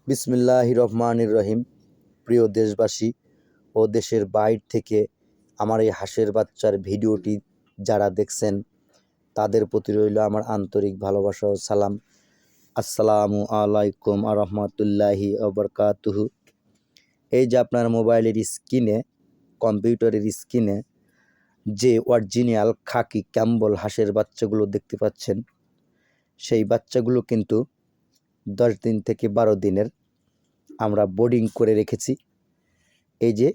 বিসমিল্লাহির রহমানির রহিম। প্রিয় দেশবাসী ও দেশের বাইরে থেকে আমার এই হাঁসের বাচ্চার ভিডিওটি যারা দেখছেন তাদের প্রতি রইল আমার আন্তরিক ভালোবাসা ও সালাম। আসসালামু আলাইকুম আ রহমতুল্লাহি ওবরকাতুহু। এই যে আপনার মোবাইলের স্ক্রিনে, কম্পিউটারের স্ক্রিনে যে অরিজিনাল খাকি ক্যাম্বল হাঁসের বাচ্চাগুলো দেখতে পাচ্ছেন, সেই বাচ্চাগুলো কিন্তু 10 দিন থেকে 12 দিনের আমরা বোর্ডিং করে রেখেছি। এই যে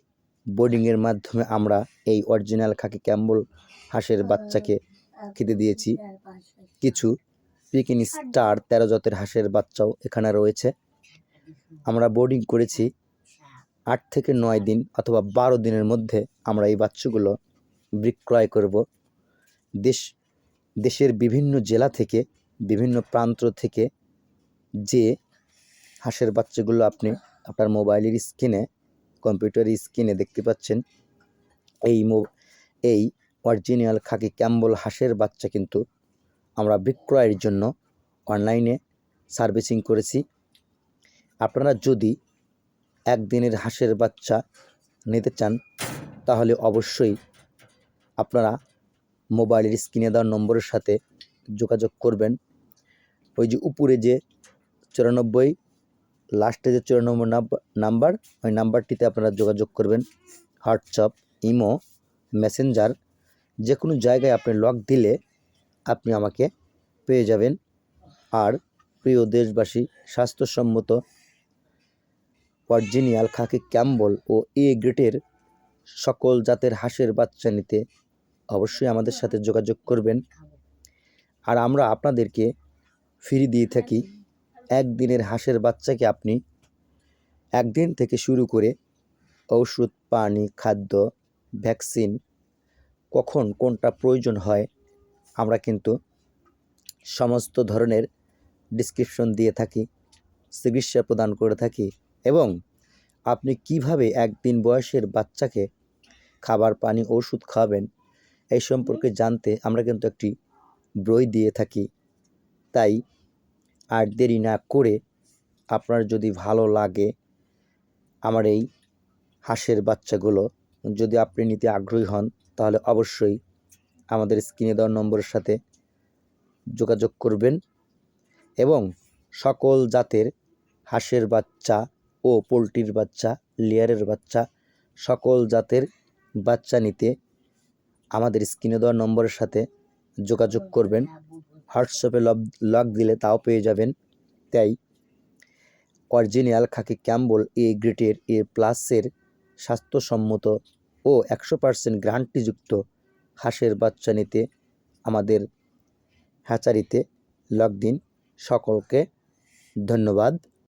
বোর্ডিংয়ের মাধ্যমে আমরা এই অরিজিনাল খাকি ক্যাম্বল হাঁসের বাচ্চাকে খেতে দিয়েছি। কিছু পিকিন স্টার 13 জাতের হাঁসের বাচ্চাও এখানে রয়েছে। আমরা বোর্ডিং করেছি 8 থেকে 9 দিন অথবা 12 দিনের মধ্যে আমরা এই বাচ্চাগুলো বিক্রয় করব। দেশের বিভিন্ন জেলা থেকে, বিভিন্ন প্রান্ত থেকে যে হাঁসের বাচ্চাগুলো আপনি আপনার মোবাইলের স্ক্রিনে, কম্পিউটারের স্ক্রিনে দেখতে পাচ্ছেন, এই অরিজিনাল খাকি ক্যাম্বল হাঁসের বাচ্চা কিন্তু আমরা বিক্রয়ের জন্য অনলাইনে সার্ভিসিং করেছি। আপনারা যদি একদিনের হাঁসের বাচ্চা নিতে চান তাহলে অবশ্যই আপনারা মোবাইলের স্ক্রিনে দেওয়া নম্বরের সাথে যোগাযোগ করবেন। ওই যে উপরে যে 94 লাস্টে যে 94 নাম্বার, ওই নাম্বারটিতে আপনারা যোগাযোগ করবেন। হোয়াটসঅ্যাপ, ইমো, মেসেঞ্জার যে কোনো জায়গায় আপনি লক দিলে আপনি আমাকে পেয়ে যাবেন। আর প্রিয় দেশবাসী, স্বাস্থ্যসম্মত অরিজিনাল খাকি ক্যাম্বল ও এ গ্রেডের সকল জাতের হাঁসের বাচ্চা নিতে অবশ্যই আমাদের সাথে যোগাযোগ করবেন। আর আমরা আপনাদেরকে ফ্রি দিয়ে থাকি একদিনের হাঁসের বাচ্চাকে আপনি একদিন থেকে শুরু করে ওষুধ, পানি, খাদ্য, ভ্যাকসিন কখন কোনটা প্রয়োজন হয় আমরা কিন্তু সমস্ত ধরনের ডিসক্রিপশন দিয়ে থাকি, চিকিৎসা প্রদান করে থাকি। এবং আপনি কিভাবে একদিন বয়সের বাচ্চাকে খাবার, পানি, ওষুধ খাওয়াবেন এই সম্পর্কে জানতে আমরা কিন্তু একটি বই দিয়ে থাকি। তাই আর দেরি না করে আপনার যদি ভালো লাগে আমার এই হাঁসের বাচ্চাগুলো, যদি আপনি নিতে আগ্রহী হন তাহলে অবশ্যই আমাদের স্ক্রিনে দেওয়া নম্বরের সাথে যোগাযোগ করবেন। এবং সকল জাতের হাঁসের বাচ্চা ও পোলট্রির বাচ্চা, লেয়ারের বাচ্চা, সকল জাতের বাচ্চা নিতে আমাদের স্ক্রিনে দেওয়া নম্বরের সাথে যোগাযোগ করবেন। হোয়াটসঅ্যাপে লক দিলে তাও পেয়ে যাবেন। তাই অরিজিনাল খাকি ক্যাম্বল এ গ্রেডের A+ স্বাস্থ্যসম্মত ও 100% গ্যারান্টিযুক্ত হাঁসের বাচ্চা নিতে আমাদের হ্যাচারিতে লক দিন। সকলকে ধন্যবাদ।